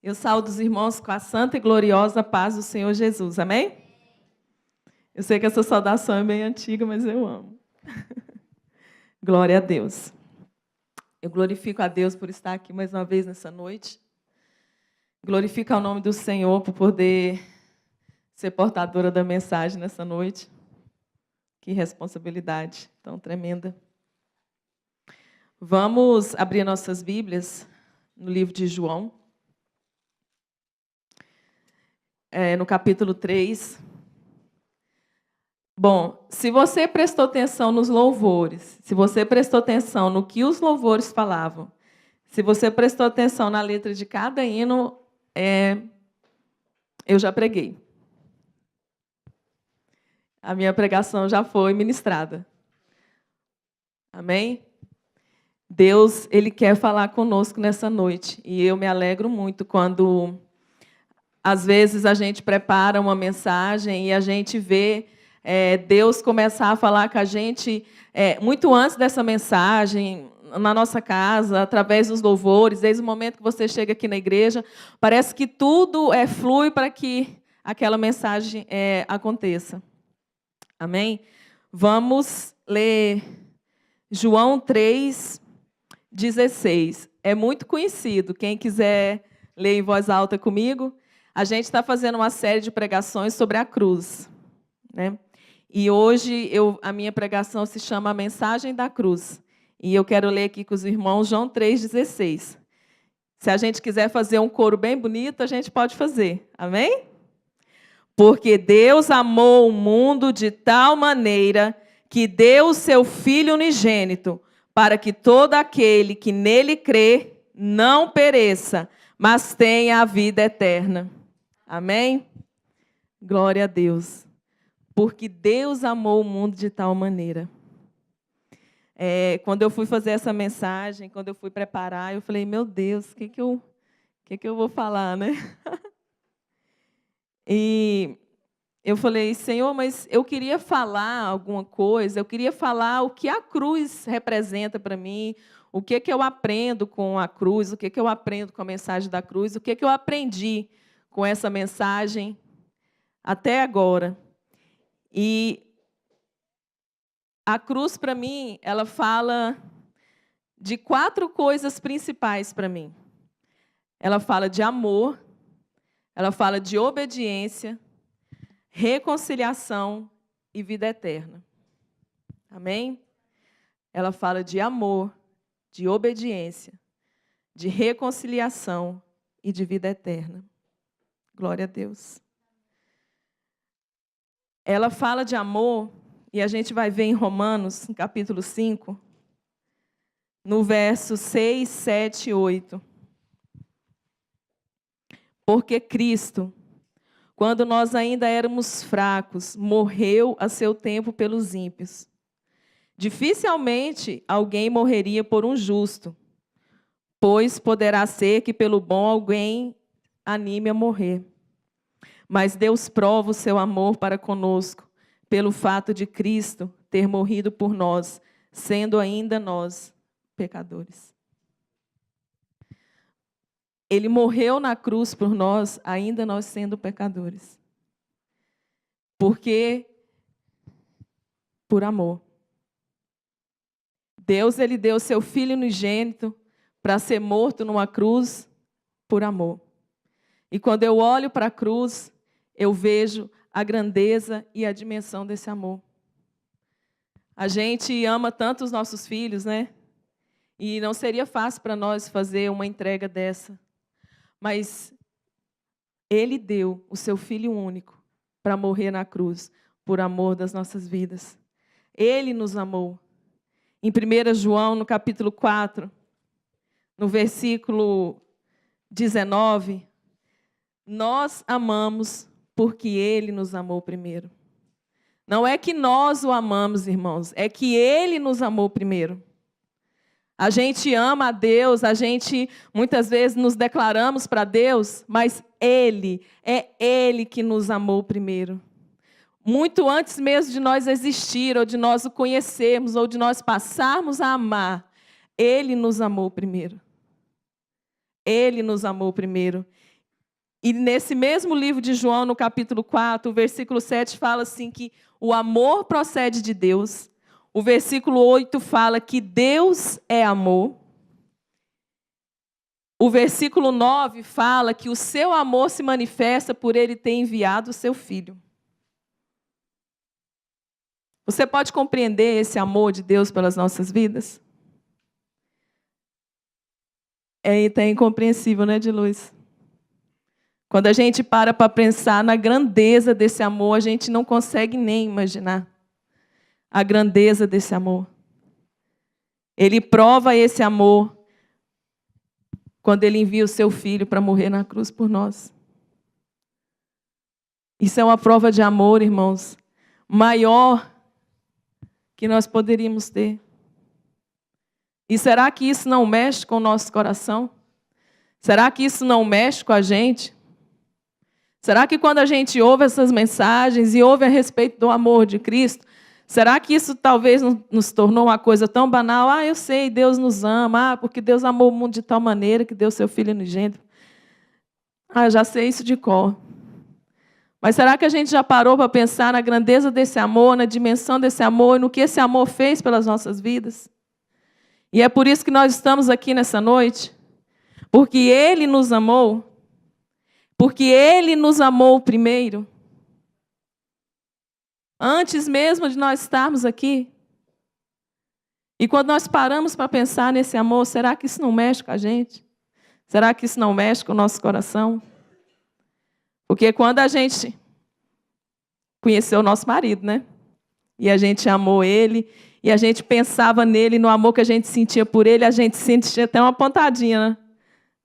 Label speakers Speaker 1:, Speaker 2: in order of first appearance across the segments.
Speaker 1: Eu saúdo os irmãos com a santa e gloriosa paz do Senhor Jesus. Amém? Eu sei que essa saudação é bem antiga, mas eu amo. Glória a Deus. Eu glorifico a Deus por estar aqui mais uma vez nessa noite. Glorifico ao nome do Senhor por poder ser portadora da mensagem nessa noite. Que responsabilidade tão tremenda. Vamos abrir nossas Bíblias no livro de João. No capítulo 3. Bom, se você prestou atenção nos louvores, se você prestou atenção no que os louvores falavam, se você prestou atenção na letra de cada hino, eu já preguei. A minha pregação já foi ministrada. Amém? Deus, Ele quer falar conosco nessa noite. E eu me alegro muito quando, às vezes, a gente prepara uma mensagem e a gente vê Deus começar a falar com a gente muito antes dessa mensagem, na nossa casa, através dos louvores, desde o momento que você chega aqui na igreja. Parece que tudo flui para que aquela mensagem aconteça. Amém? Vamos ler João 3:16. É muito conhecido. Quem quiser ler em voz alta comigo, a gente está fazendo uma série de pregações sobre a cruz, né? E hoje a minha pregação se chama A Mensagem da Cruz. E eu quero ler aqui com os irmãos João 3:16. Se a gente quiser fazer um coro bem bonito, a gente pode fazer. Amém? Porque Deus amou o mundo de tal maneira que deu o seu Filho unigênito, para que todo aquele que nele crê não pereça, mas tenha a vida eterna. Amém? Glória a Deus. Porque Deus amou o mundo de tal maneira. Quando eu fui fazer essa mensagem, quando eu fui preparar, eu falei, meu Deus, o que eu vou falar, né? E eu falei, Senhor, mas eu queria falar alguma coisa, eu queria falar o que a cruz representa para mim, o que eu aprendo com a cruz, o que eu aprendo com a mensagem da cruz, o que eu aprendi com essa mensagem até agora. E a cruz, para mim, ela fala de 4 coisas principais para mim. Ela fala de amor, ela fala de obediência, reconciliação e vida eterna. Amém? Ela fala de amor, de obediência, de reconciliação e de vida eterna. Glória a Deus. Ela fala de amor, e a gente vai ver em Romanos, no capítulo 5, no verso 6, 7 e 8. Porque Cristo, quando nós ainda éramos fracos, morreu a seu tempo pelos ímpios. Dificilmente alguém morreria por um justo, pois poderá ser que pelo bom alguém anime a morrer. Mas Deus prova o seu amor para conosco, pelo fato de Cristo ter morrido por nós, sendo ainda nós pecadores. Ele morreu na cruz por nós, ainda nós sendo pecadores. Porque, por amor. Deus, Ele deu seu Filho unigênito para ser morto numa cruz por amor. E quando eu olho para a cruz, eu vejo a grandeza e a dimensão desse amor. A gente ama tanto os nossos filhos, né? E não seria fácil para nós fazer uma entrega dessa. Mas Ele deu o seu Filho único para morrer na cruz, por amor das nossas vidas. Ele nos amou. Em 1 João, no capítulo 4, no versículo 19, nós amamos porque Ele nos amou primeiro. Não é que nós o amamos, irmãos, é que Ele nos amou primeiro. A gente ama a Deus, a gente muitas vezes nos declaramos para Deus, mas é Ele que nos amou primeiro. Muito antes mesmo de nós existir, ou de nós o conhecermos, ou de nós passarmos a amar, Ele nos amou primeiro. Ele nos amou primeiro. E nesse mesmo livro de João, no capítulo 4, o versículo 7 fala assim que o amor procede de Deus. O versículo 8 fala que Deus é amor. O versículo 9 fala que o seu amor se manifesta por ele ter enviado o seu filho. Você pode compreender esse amor de Deus pelas nossas vidas? É até incompreensível, né, de Luz? Quando a gente para pensar na grandeza desse amor, a gente não consegue nem imaginar a grandeza desse amor. Ele prova esse amor quando ele envia o seu filho para morrer na cruz por nós. Isso é uma prova de amor, irmãos, maior que nós poderíamos ter. E será que isso não mexe com o nosso coração? Será que isso não mexe com a gente? Será que quando a gente ouve essas mensagens e ouve a respeito do amor de Cristo, será que isso talvez nos tornou uma coisa tão banal? Ah, eu sei, Deus nos ama, porque Deus amou o mundo de tal maneira que deu seu Filho unigênito. Ah, eu já sei isso de cor. Mas será que a gente já parou para pensar na grandeza desse amor, na dimensão desse amor e no que esse amor fez pelas nossas vidas? E é por isso que nós estamos aqui nessa noite, porque Ele nos amou. Porque Ele nos amou primeiro. Antes mesmo de nós estarmos aqui. E quando nós paramos para pensar nesse amor, será que isso não mexe com a gente? Será que isso não mexe com o nosso coração? Porque quando a gente conheceu o nosso marido, né? E a gente amou ele, e a gente pensava nele, no amor que a gente sentia por ele, a gente sentia até uma pontadinha, né,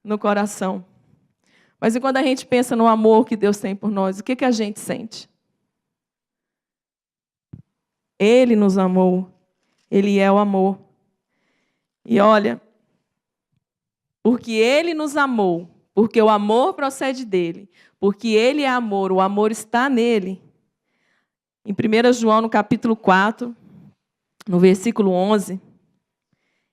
Speaker 1: no coração. Mas e quando a gente pensa no amor que Deus tem por nós, o que a gente sente? Ele nos amou. Ele é o amor. E olha, porque Ele nos amou, porque o amor procede dEle, porque Ele é amor, o amor está nele. Em 1 João, no capítulo 4, no versículo 11,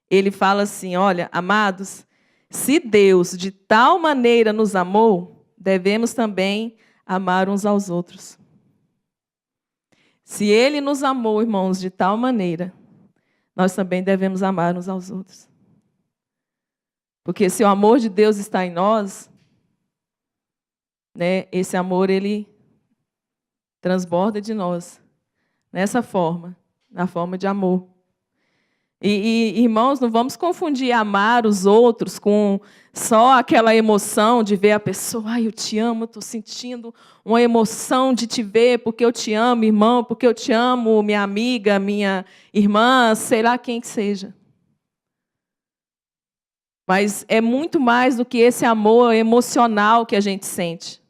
Speaker 1: ele fala assim, olha, amados, se Deus de tal maneira nos amou, devemos também amar uns aos outros. Se Ele nos amou, irmãos, de tal maneira, nós também devemos amar uns aos outros. Porque se o amor de Deus está em nós, né, esse amor, ele transborda de nós. Nessa forma, na forma de amor. Irmãos, não vamos confundir amar os outros com só aquela emoção de ver a pessoa. Ai, eu te amo, estou sentindo uma emoção de te ver, porque eu te amo, irmão, porque eu te amo, minha amiga, minha irmã, sei lá quem que seja. Mas é muito mais do que esse amor emocional que a gente sente.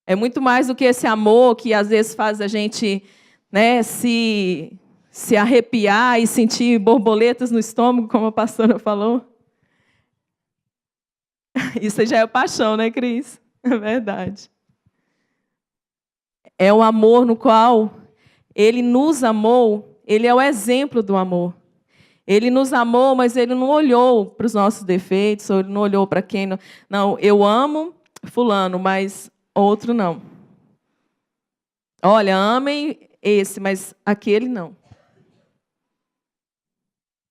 Speaker 1: É muito mais do que esse amor que às vezes faz a gente, né, se arrepiar e sentir borboletas no estômago, como a pastora falou. Isso já é paixão, né, Cris? É verdade. É o amor no qual Ele nos amou, Ele é o exemplo do amor. Ele nos amou, mas Ele não olhou para os nossos defeitos, ou Ele não olhou para quem... Não, eu amo fulano, mas outro não. Olha, amem esse, mas aquele não.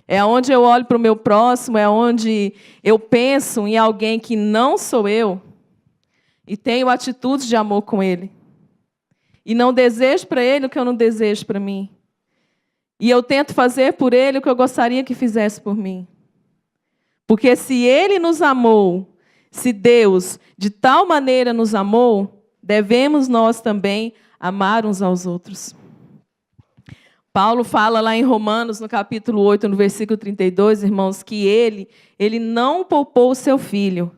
Speaker 1: É onde eu olho para o meu próximo, é onde eu penso em alguém que não sou eu e tenho atitudes de amor com ele. E não desejo para ele o que eu não desejo para mim. E eu tento fazer por ele o que eu gostaria que fizesse por mim. Porque se ele nos amou, se Deus de tal maneira nos amou, devemos nós também amar uns aos outros. Paulo fala lá em Romanos, no capítulo 8, no versículo 32, irmãos, que ele não poupou o seu filho.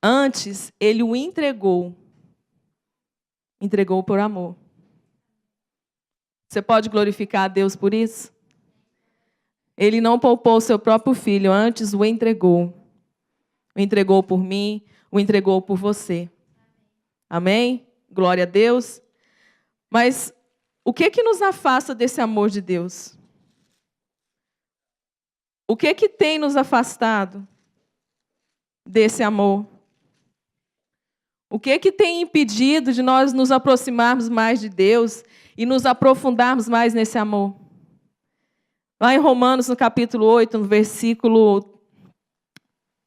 Speaker 1: Antes, ele o entregou. Entregou por amor. Você pode glorificar a Deus por isso? Ele não poupou o seu próprio filho, antes o entregou. O entregou por mim, o entregou por você. Amém? Glória a Deus. Mas o que nos afasta desse amor de Deus? O que tem nos afastado desse amor? O que que tem impedido de nós nos aproximarmos mais de Deus e nos aprofundarmos mais nesse amor? Lá em Romanos, no capítulo 8, no versículo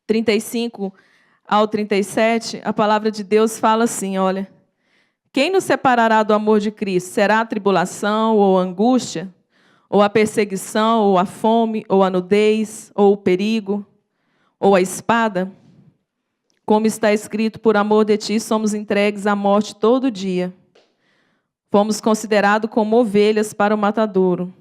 Speaker 1: 35 ao 37, a palavra de Deus fala assim, olha: quem nos separará do amor de Cristo? Será a tribulação ou a angústia? Ou a perseguição, ou a fome, ou a nudez, ou o perigo, ou a espada? Como está escrito, por amor de ti somos entregues à morte todo dia. Fomos considerados como ovelhas para o matadouro.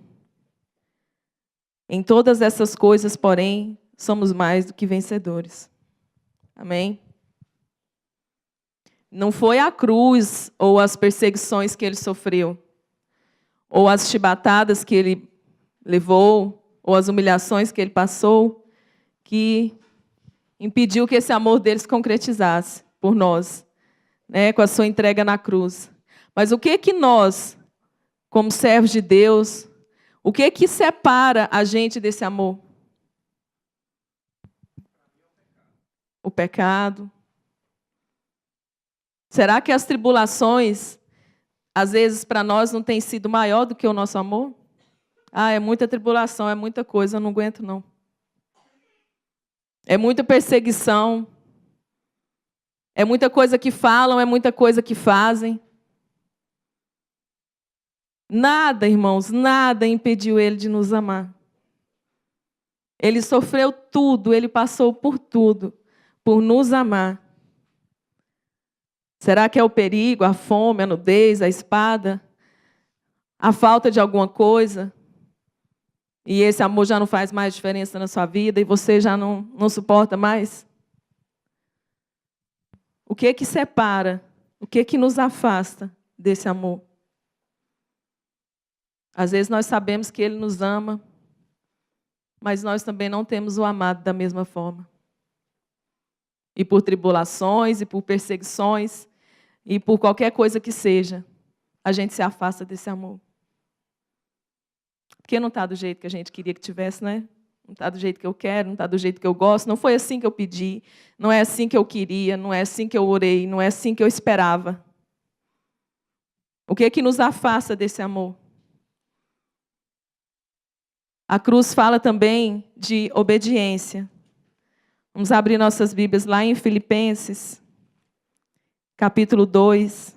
Speaker 1: Em todas essas coisas, porém, somos mais do que vencedores. Amém? Não foi a cruz ou as perseguições que ele sofreu, ou as chibatadas que ele levou, ou as humilhações que ele passou, que impediu que esse amor dele se concretizasse por nós, né, com a sua entrega na cruz. Mas o que que nós, como servos de Deus, o que que separa a gente desse amor? O pecado. Será que as tribulações, às vezes, para nós não têm sido maior do que o nosso amor? Ah, é muita tribulação, é muita coisa, eu não aguento, não. É muita perseguição. É muita coisa que falam, é muita coisa que fazem. Nada, irmãos, nada impediu ele de nos amar. Ele sofreu tudo, ele passou por tudo, por nos amar. Será que é o perigo, a fome, a nudez, a espada, a falta de alguma coisa? E esse amor já não faz mais diferença na sua vida e você já não suporta mais? O que que separa? O que que nos afasta desse amor? Às vezes nós sabemos que Ele nos ama, mas nós também não temos o amado da mesma forma. E por tribulações, e por perseguições, e por qualquer coisa que seja, a gente se afasta desse amor. Porque não está do jeito que a gente queria que tivesse, né? Não está do jeito que eu quero, não está do jeito que eu gosto, não foi assim que eu pedi, não é assim que eu queria, não é assim que eu orei, não é assim que eu esperava. O que é que nos afasta desse amor? A cruz fala também de obediência. Vamos abrir nossas Bíblias lá em Filipenses, capítulo 2,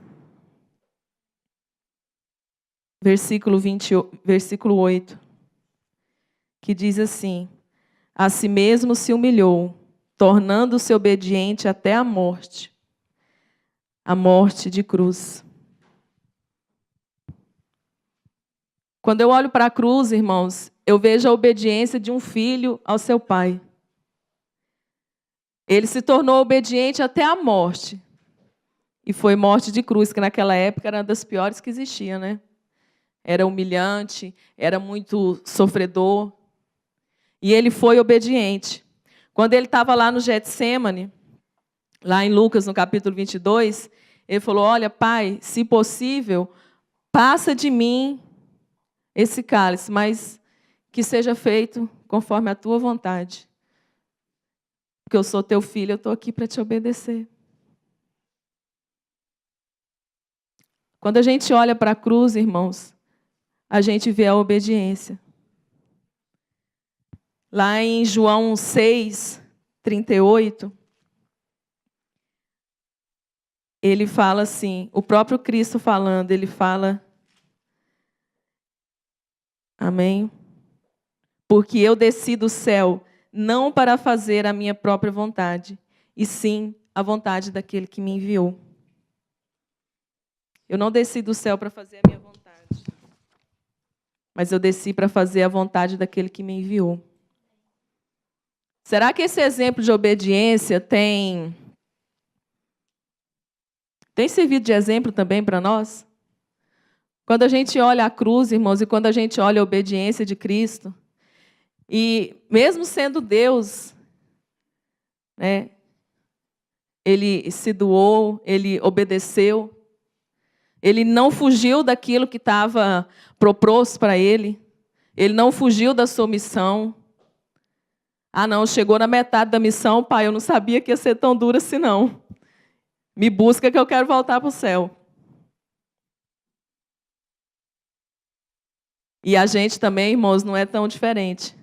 Speaker 1: versículo 8, que diz assim: a si mesmo se humilhou, tornando-se obediente até a morte de cruz. Quando eu olho para a cruz, irmãos, eu vejo a obediência de um filho ao seu pai. Ele se tornou obediente até a morte. E foi morte de cruz, que naquela época era uma das piores que existia, né? Era humilhante, era muito sofredor. E ele foi obediente. Quando ele estava lá no Getsêmani, lá em Lucas, no capítulo 22, ele falou: olha, Pai, se possível, passa de mim esse cálice, mas que seja feito conforme a tua vontade. Porque eu sou teu filho, eu estou aqui para te obedecer. Quando a gente olha para a cruz, irmãos, a gente vê a obediência. Lá em João 6, 38, ele fala assim, o próprio Cristo falando, ele fala: amém? Porque eu desci do céu não para fazer a minha própria vontade, e sim a vontade daquele que me enviou. Eu não desci do céu para fazer a minha vontade, mas eu desci para fazer a vontade daquele que me enviou. Será que esse exemplo de obediência tem servido de exemplo também para nós? Quando a gente olha a cruz, irmãos, e quando a gente olha a obediência de Cristo, e mesmo sendo Deus, né, ele se doou, ele obedeceu, ele não fugiu daquilo que estava proposto para ele, ele não fugiu da sua missão. Ah, não, chegou na metade da missão, pai, eu não sabia que ia ser tão dura assim, não. Me busca que eu quero voltar para o céu. E a gente também, irmãos, não é tão diferente.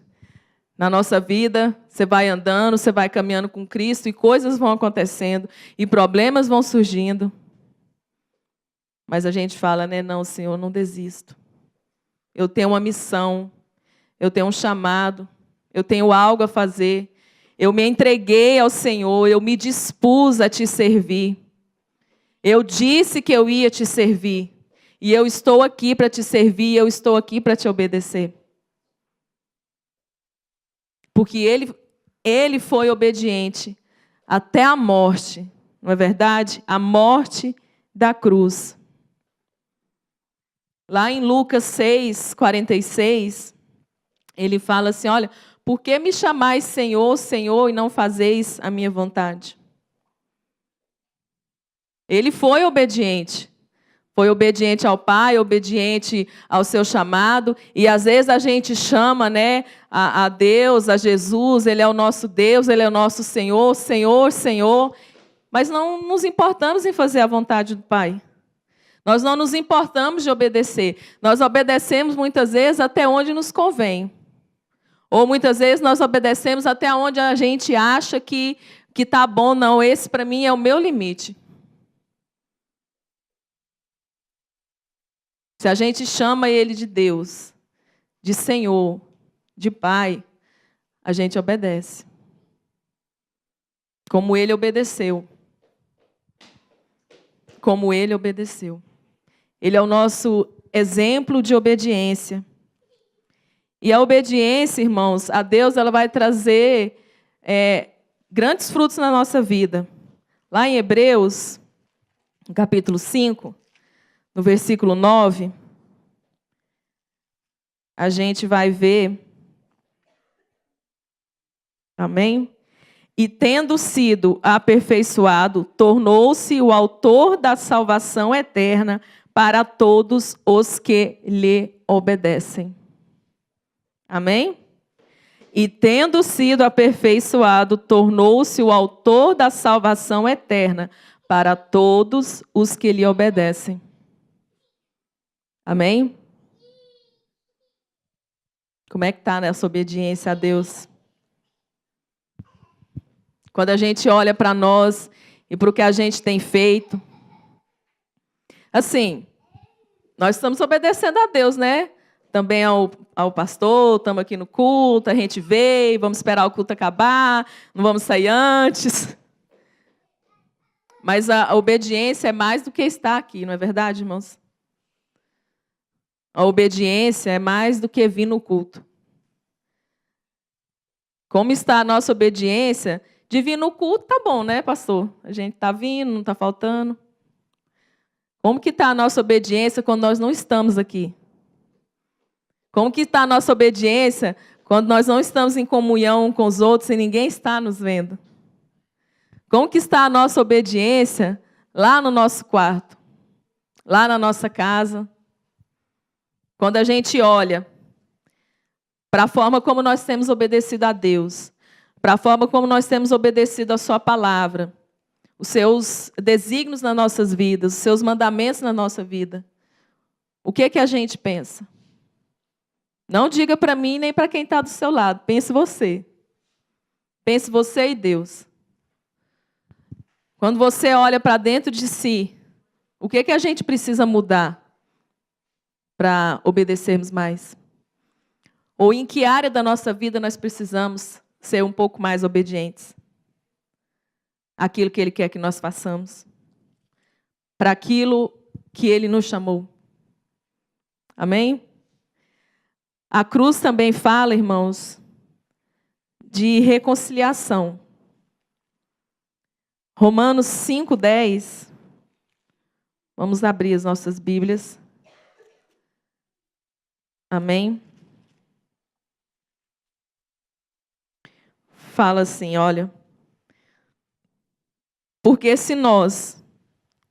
Speaker 1: Na nossa vida, você vai andando, você vai caminhando com Cristo e coisas vão acontecendo e problemas vão surgindo. Mas a gente fala, né? Não, Senhor, não desisto. Eu tenho uma missão, eu tenho um chamado, eu tenho algo a fazer. Eu me entreguei ao Senhor, eu me dispus a te servir. Eu disse que eu ia te servir. E eu estou aqui para te servir, eu estou aqui para te obedecer. Porque ele foi obediente até a morte, não é verdade? A morte da cruz. Lá em Lucas 6:46, ele fala assim, olha, por que me chamais Senhor, Senhor, e não fazeis a minha vontade? Ele foi obediente. Foi obediente ao Pai, obediente ao seu chamado. E às vezes a gente chama, né, a Deus, a Jesus, Ele é o nosso Deus, Ele é o nosso Senhor, Senhor, Senhor. Mas não nos importamos em fazer a vontade do Pai. Nós não nos importamos de obedecer. Nós obedecemos muitas vezes até onde nos convém. Ou muitas vezes nós obedecemos até onde a gente acha que está bom. Não, esse para mim é o meu limite. Se a gente chama Ele de Deus, de Senhor, de Pai, a gente obedece. Como Ele obedeceu. Como Ele obedeceu. Ele é o nosso exemplo de obediência. E a obediência, irmãos, a Deus, ela vai trazer grandes frutos na nossa vida. Lá em Hebreus, no capítulo 5, no versículo 9, a gente vai ver, amém? E tendo sido aperfeiçoado, tornou-se o autor da salvação eterna para todos os que lhe obedecem. Amém? E tendo sido aperfeiçoado, tornou-se o autor da salvação eterna para todos os que lhe obedecem. Amém? Como é que está nessa obediência a Deus? Quando a gente olha para nós e para o que a gente tem feito. Assim, nós estamos obedecendo a Deus, né? Também ao pastor, estamos aqui no culto, a gente veio, vamos esperar o culto acabar, não vamos sair antes. Mas a obediência é mais do que estar aqui, não é verdade, irmãos? A obediência é mais do que vir no culto. Como está a nossa obediência? De vir no culto, tá bom, né, pastor? A gente está vindo, não está faltando. Como que está a nossa obediência quando nós não estamos aqui? Como que está a nossa obediência quando nós não estamos em comunhão com os outros e ninguém está nos vendo? Como que está a nossa obediência lá no nosso quarto? Lá na nossa casa? Quando a gente olha para a forma como nós temos obedecido a Deus, para a forma como nós temos obedecido a sua palavra, os seus desígnios nas nossas vidas, os seus mandamentos na nossa vida, o que é que a gente pensa? Não diga para mim nem para quem está do seu lado, pense você. Pense você e Deus. Quando você olha para dentro de si, o que é que a gente precisa mudar para obedecermos mais? Ou em que área da nossa vida nós precisamos ser um pouco mais obedientes? Aquilo que Ele quer que nós façamos. Para aquilo que Ele nos chamou. Amém? A cruz também fala, irmãos, de reconciliação. Romanos 5:10. Vamos abrir as nossas Bíblias. Amém? Fala assim, olha. Porque se nós,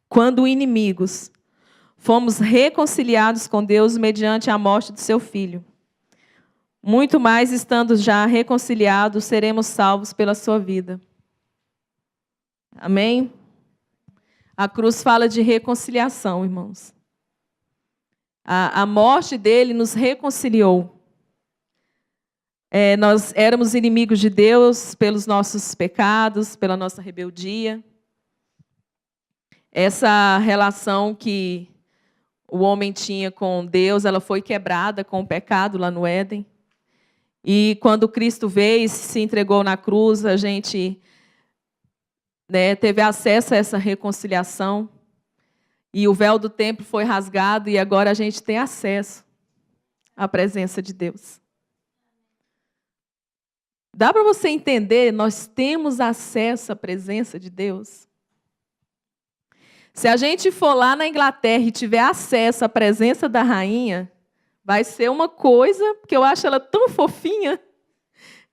Speaker 1: quando inimigos, fomos reconciliados com Deus mediante a morte do seu Filho, muito mais estando já reconciliados, seremos salvos pela sua vida. Amém? A cruz fala de reconciliação, irmãos. A morte dele nos reconciliou. Nós éramos inimigos de Deus pelos nossos pecados, pela nossa rebeldia. Essa relação que o homem tinha com Deus, ela foi quebrada com o pecado lá no Éden. E quando Cristo veio e se entregou na cruz, a gente teve acesso a essa reconciliação. E o véu do templo foi rasgado e agora a gente tem acesso à presença de Deus. Dá para você entender? Nós temos acesso à presença de Deus. Se a gente for lá na Inglaterra e tiver acesso à presença da rainha, vai ser uma coisa, porque eu acho ela tão fofinha,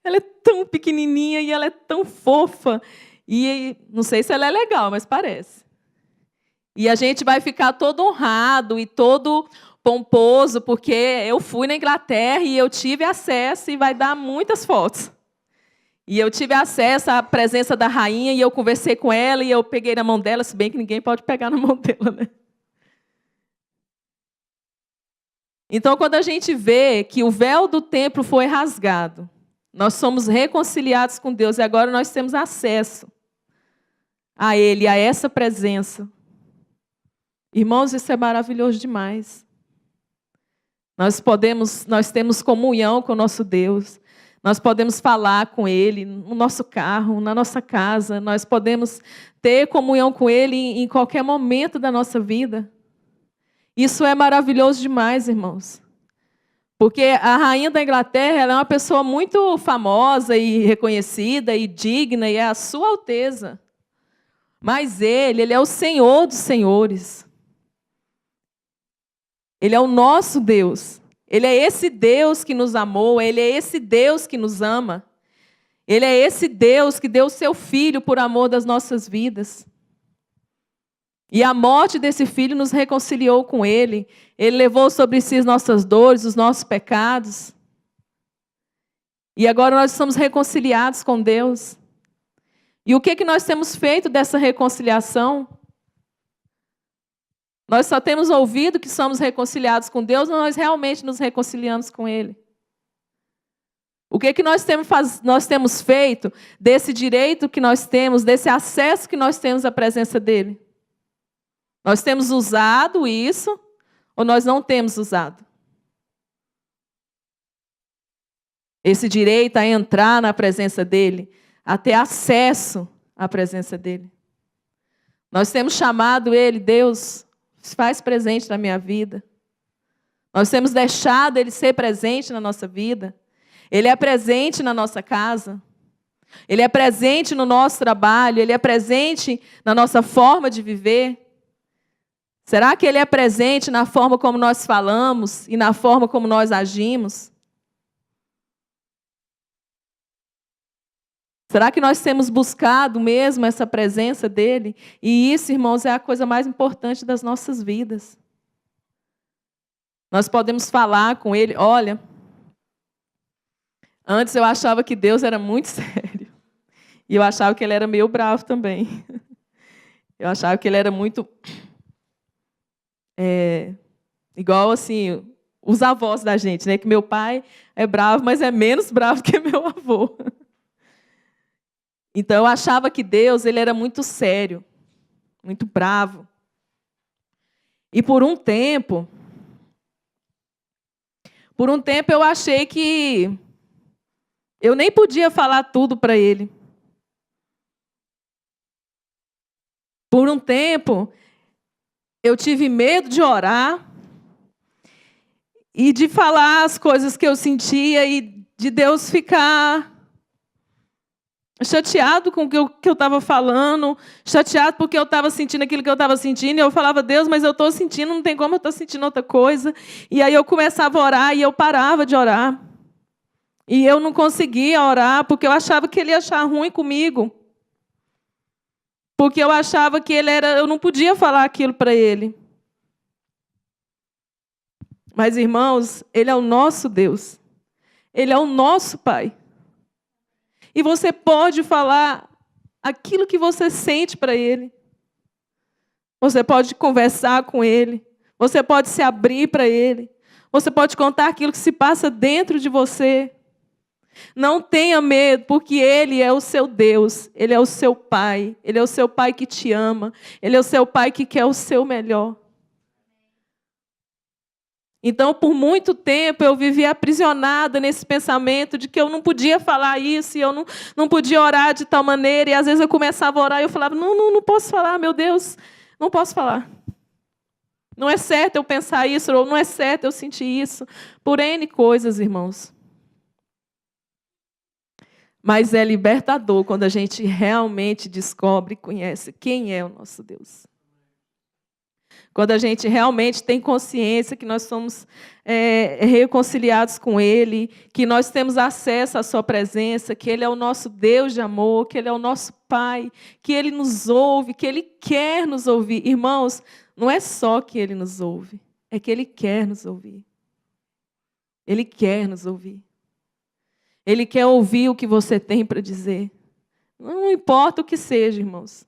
Speaker 1: ela é tão pequenininha e ela é tão fofa. E não sei se ela é legal, mas parece. E a gente vai ficar todo honrado e todo pomposo, porque eu fui na Inglaterra e eu tive acesso e vai dar muitas fotos. E eu tive acesso à presença da rainha e eu conversei com ela e eu peguei na mão dela, se bem que ninguém pode pegar na mão dela, né? Então, quando a gente vê que o véu do templo foi rasgado, nós somos reconciliados com Deus e agora nós temos acesso a Ele, a essa presença. Irmãos, isso é maravilhoso demais. Nós temos comunhão com o nosso Deus. Nós podemos falar com Ele no nosso carro, na nossa casa. Nós podemos ter comunhão com Ele em qualquer momento da nossa vida. Isso é maravilhoso demais, irmãos. Porque a rainha da Inglaterra ela é uma pessoa muito famosa e reconhecida e digna, e é a sua alteza. Mas Ele é o Senhor dos senhores. Ele é o nosso Deus. Ele é esse Deus que nos amou, Ele é esse Deus que nos ama. Ele é esse Deus que deu o seu Filho por amor das nossas vidas. E a morte desse Filho nos reconciliou com Ele. Ele levou sobre si as nossas dores, os nossos pecados. E agora nós somos reconciliados com Deus. E o que nós temos feito dessa reconciliação? Nós só temos ouvido que somos reconciliados com Deus, ou nós realmente nos reconciliamos com Ele? O que nós temos feito desse direito que nós temos, desse acesso que nós temos à presença dEle? Nós temos usado isso, ou nós não temos usado? Esse direito a entrar na presença dEle, a ter acesso à presença dEle. Nós temos chamado Ele, Deus, se faz presente na minha vida. Nós temos deixado Ele ser presente na nossa vida. Ele é presente na nossa casa. Ele é presente no nosso trabalho. Ele é presente na nossa forma de viver. Será que Ele é presente na forma como nós falamos e na forma como nós agimos? Será que nós temos buscado mesmo essa presença dEle? E isso, irmãos, é a coisa mais importante das nossas vidas. Nós podemos falar com Ele. Olha, antes eu achava que Deus era muito sério. E eu achava que Ele era meio bravo também. Eu achava que Ele era muito... igual, assim, os avós da gente, né? Que meu pai é bravo, mas é menos bravo que meu avô. Então, eu achava que Deus ele era muito sério, muito bravo. E por um tempo eu achei que eu nem podia falar tudo para Ele. Por um tempo, eu tive medo de orar e de falar as coisas que eu sentia e de Deus ficar chateado com o que eu estava falando, chateado porque eu estava sentindo aquilo que eu estava sentindo, e eu falava, Deus, mas eu estou sentindo, não tem como eu estou sentindo outra coisa. E aí eu começava a orar e eu parava de orar. E eu não conseguia orar porque eu achava que Ele ia achar ruim comigo. Porque eu achava que eu não podia falar aquilo para Ele. Mas, irmãos, Ele é o nosso Deus. Ele é o nosso Pai. E você pode falar aquilo que você sente para Ele. Você pode conversar com Ele. Você pode se abrir para Ele. Você pode contar aquilo que se passa dentro de você. Não tenha medo, porque Ele é o seu Deus. Ele é o seu Pai. Ele é o seu Pai que te ama. Ele é o seu Pai que quer o seu melhor. Então, por muito tempo, eu vivi aprisionada nesse pensamento de que eu não podia falar isso, e eu não podia orar de tal maneira. E às vezes eu começava a orar e eu falava, não posso falar, meu Deus, não posso falar. Não é certo eu pensar isso, ou não é certo eu sentir isso. Por N coisas, irmãos. Mas é libertador quando a gente realmente descobre e conhece quem é o nosso Deus. Quando a gente realmente tem consciência que nós somos reconciliados com Ele, que nós temos acesso à Sua presença, que Ele é o nosso Deus de amor, que Ele é o nosso Pai, que Ele nos ouve, que Ele quer nos ouvir. Irmãos, não é só que Ele nos ouve, é que Ele quer nos ouvir. Ele quer nos ouvir. Ele quer ouvir o que você tem para dizer. Não importa o que seja, irmãos.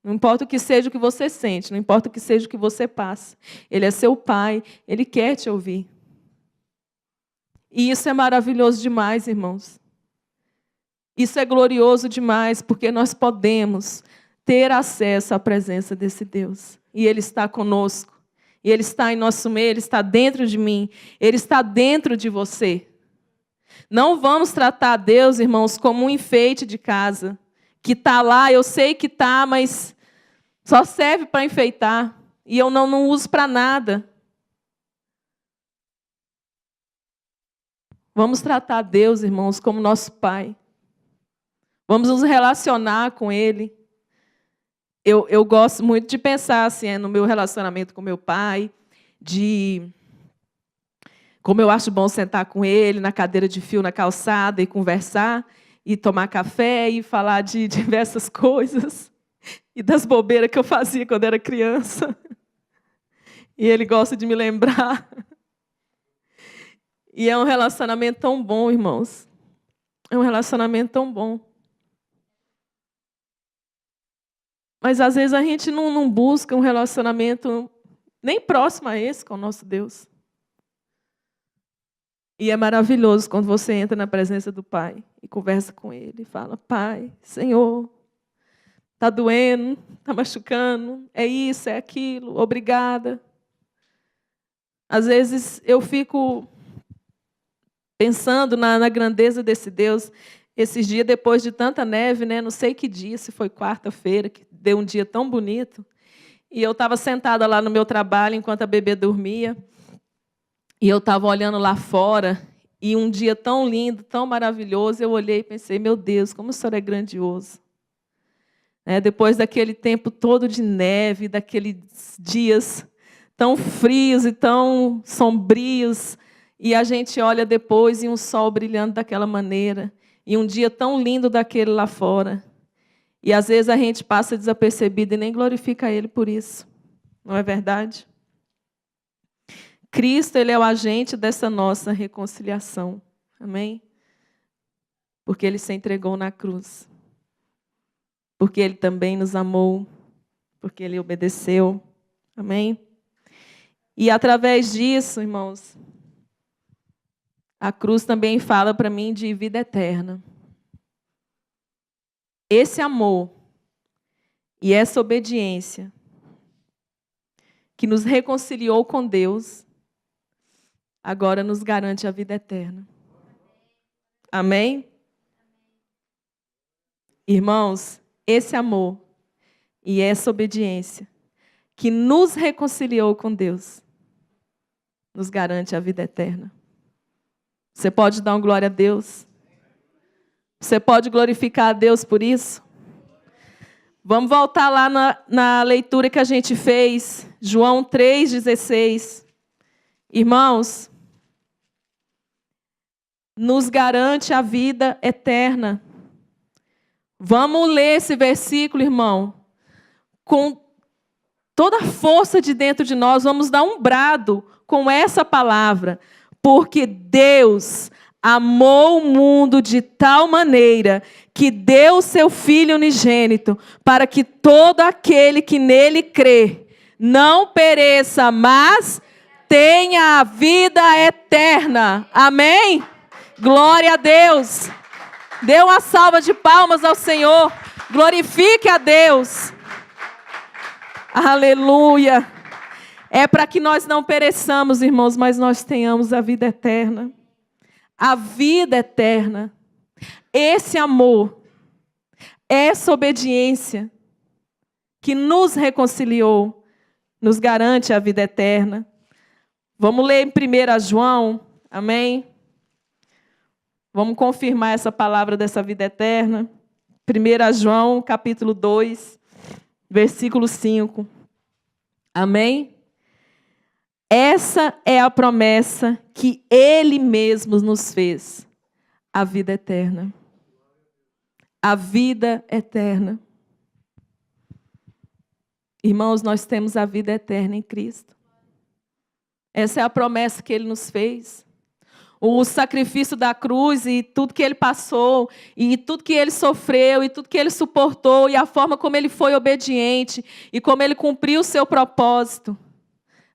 Speaker 1: Não importa o que seja o que você sente, não importa o que seja o que você passa. Ele é seu Pai, Ele quer te ouvir. E isso é maravilhoso demais, irmãos. Isso é glorioso demais, porque nós podemos ter acesso à presença desse Deus. E Ele está conosco. E Ele está em nosso meio, Ele está dentro de mim. Ele está dentro de você. Não vamos tratar Deus, irmãos, como um enfeite de casa. Que está lá, eu sei que está, mas só serve para enfeitar. E eu não uso para nada. Vamos tratar Deus, irmãos, como nosso Pai. Vamos nos relacionar com Ele. Eu gosto muito de pensar assim, no meu relacionamento com meu pai, de como eu acho bom sentar com ele na cadeira de fio na calçada e conversar, e tomar café e falar de diversas coisas, e das bobeiras que eu fazia quando era criança. E ele gosta de me lembrar. E é um relacionamento tão bom, irmãos. É um relacionamento tão bom. Mas às vezes a gente não busca um relacionamento nem próximo a esse com o nosso Deus. E é maravilhoso quando você entra na presença do Pai e conversa com Ele. E fala, Pai, Senhor, está doendo, está machucando, é isso, é aquilo, obrigada. Às vezes eu fico pensando na grandeza desse Deus. Esses dias, depois de tanta neve, né, não sei que dia, se foi quarta-feira, que deu um dia tão bonito. E eu estava sentada lá no meu trabalho, enquanto a bebê dormia. E eu estava olhando lá fora, e um dia tão lindo, tão maravilhoso, eu olhei e pensei, meu Deus, como o Senhor é grandioso. Depois daquele tempo todo de neve, daqueles dias tão frios e tão sombrios, e a gente olha depois e um sol brilhando daquela maneira, e um dia tão lindo daquele lá fora. E às vezes a gente passa desapercebido e nem glorifica Ele por isso. Não é verdade? Cristo, Ele é o agente dessa nossa reconciliação. Amém? Porque Ele se entregou na cruz. Porque Ele também nos amou. Porque Ele obedeceu. Amém? E através disso, irmãos, a cruz também fala para mim de vida eterna. Esse amor e essa obediência que nos reconciliou com Deus, agora nos garante a vida eterna. Amém? Irmãos, esse amor e essa obediência que nos reconciliou com Deus, nos garante a vida eterna. Você pode dar uma glória a Deus? Você pode glorificar a Deus por isso? Vamos voltar lá na leitura que a gente fez, João 3,16. Irmãos, nos garante a vida eterna. Vamos ler esse versículo, irmão, com toda a força de dentro de nós, vamos dar um brado com essa palavra, porque Deus amou o mundo de tal maneira que deu o seu Filho unigênito, para que todo aquele que nele crê não pereça, mas tenha a vida eterna. Amém? Glória a Deus. Dê uma salva de palmas ao Senhor. Glorifique a Deus. Aleluia. É para que nós não pereçamos, irmãos, mas nós tenhamos a vida eterna. A vida eterna. Esse amor, essa obediência que nos reconciliou, nos garante a vida eterna. Vamos ler em 1 João, amém? Vamos confirmar essa palavra dessa vida eterna. 1 João, capítulo 2, versículo 5. Amém? Essa é a promessa que Ele mesmo nos fez. A vida eterna. A vida eterna. Irmãos, nós temos a vida eterna em Cristo. Essa é a promessa que Ele nos fez. O sacrifício da cruz e tudo que Ele passou, e tudo que Ele sofreu, e tudo que Ele suportou, e a forma como Ele foi obediente, e como Ele cumpriu o seu propósito.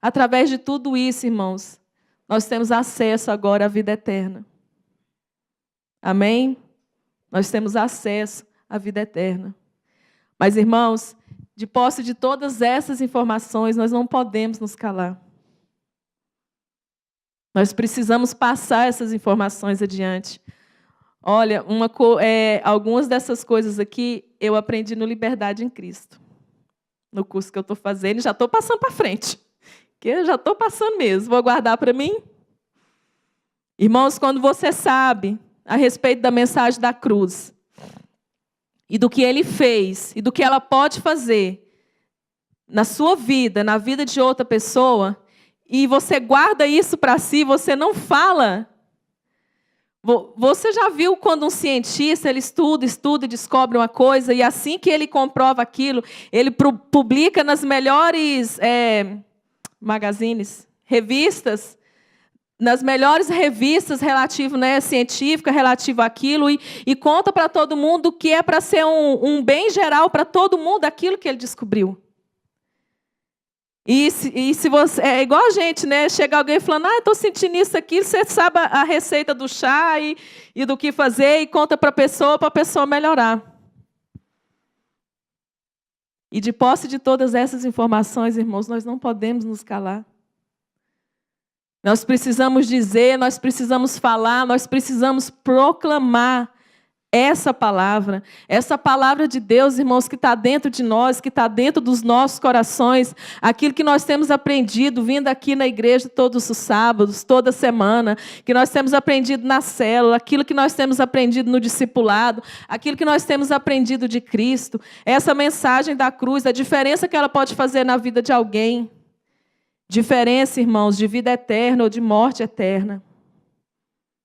Speaker 1: Através de tudo isso, irmãos, nós temos acesso agora à vida eterna. Amém? Nós temos acesso à vida eterna. Mas, irmãos, de posse de todas essas informações, nós não podemos nos calar. Nós precisamos passar essas informações adiante. Olha, algumas dessas coisas aqui eu aprendi no Liberdade em Cristo. No curso que eu estou fazendo, e já estou passando para frente. Que eu já estou passando mesmo. Vou guardar para mim. Irmãos, quando você sabe a respeito da mensagem da cruz, e do que Ele fez, e do que ela pode fazer na sua vida, na vida de outra pessoa, e você guarda isso para si, você não fala. Você já viu quando um cientista ele estuda e descobre uma coisa, e assim que ele comprova aquilo, ele publica nas melhores magazines, revistas, nas melhores revistas científicas relativo àquilo, e conta para todo mundo que é para ser um bem geral para todo mundo aquilo que ele descobriu. E se você é igual a gente, né? Chega alguém falando, estou sentindo isso aqui, você sabe a receita do chá e do que fazer, e conta para a pessoa melhorar. E de posse de todas essas informações, irmãos, nós não podemos nos calar. Nós precisamos dizer, nós precisamos falar, nós precisamos proclamar essa palavra de Deus, irmãos, que está dentro de nós, que está dentro dos nossos corações, aquilo que nós temos aprendido vindo aqui na igreja todos os sábados, toda semana, que nós temos aprendido na célula, aquilo que nós temos aprendido no discipulado, aquilo que nós temos aprendido de Cristo, essa mensagem da cruz, a diferença que ela pode fazer na vida de alguém. Diferença, irmãos, de vida eterna ou de morte eterna.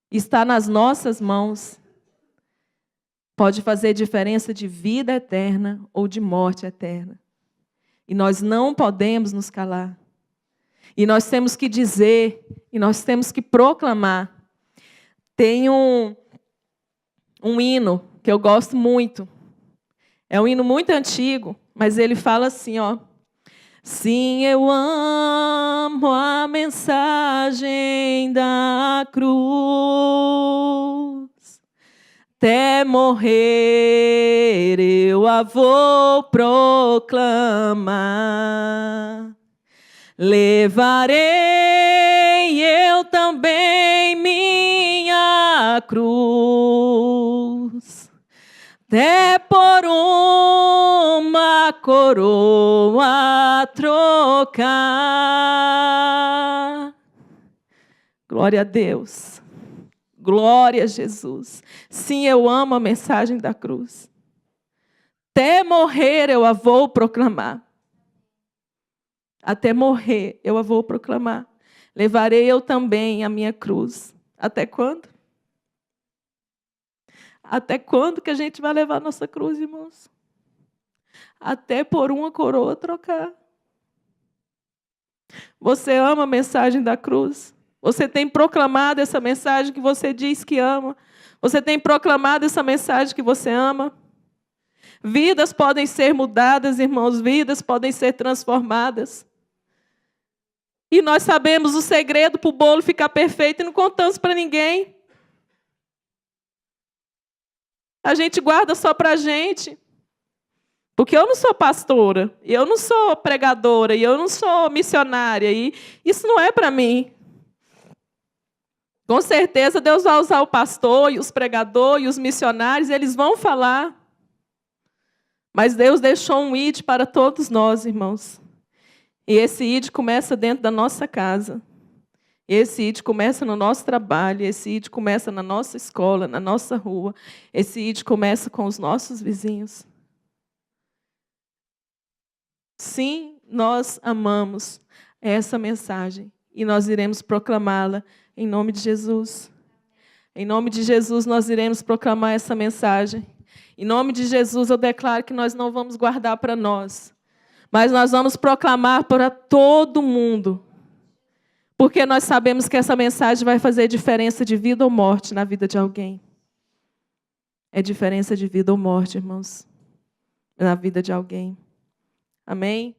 Speaker 1: Está nas nossas mãos. Pode fazer diferença de vida eterna ou de morte eterna. E nós não podemos nos calar. E nós temos que dizer, e nós temos que proclamar. Tem um hino que eu gosto muito. É um hino muito antigo, mas ele fala assim, ó. Sim, eu amo a mensagem da cruz. Até morrer eu a vou proclamar. Levarei eu também minha cruz, até por uma coroa trocar. Glória a Deus. Glória a Jesus. Sim, eu amo a mensagem da cruz. Até morrer eu a vou proclamar. Até morrer eu a vou proclamar. Levarei eu também a minha cruz. Até quando? Até quando que a gente vai levar a nossa cruz, irmãos? Até por uma coroa trocar. Você ama a mensagem da cruz? Você tem proclamado essa mensagem que você diz que ama? Você tem proclamado essa mensagem que você ama? Vidas podem ser mudadas, irmãos, vidas podem ser transformadas. E nós sabemos o segredo para o bolo ficar perfeito e não contamos para ninguém. A gente guarda só para a gente. Porque eu não sou pastora, eu não sou pregadora, e eu não sou missionária, e isso não é para mim. Com certeza Deus vai usar o pastor, e os pregadores, e os missionários, eles vão falar. Mas Deus deixou um ID para todos nós, irmãos. E esse ID começa dentro da nossa casa. Esse ID começa no nosso trabalho, esse ID começa na nossa escola, na nossa rua. Esse ID começa com os nossos vizinhos. Sim, nós amamos essa mensagem e nós iremos proclamá-la em nome de Jesus. Em nome de Jesus nós iremos proclamar essa mensagem. Em nome de Jesus eu declaro que nós não vamos guardar para nós, mas nós vamos proclamar para todo mundo. Porque nós sabemos que essa mensagem vai fazer diferença de vida ou morte na vida de alguém. É diferença de vida ou morte, irmãos, na vida de alguém. Amém?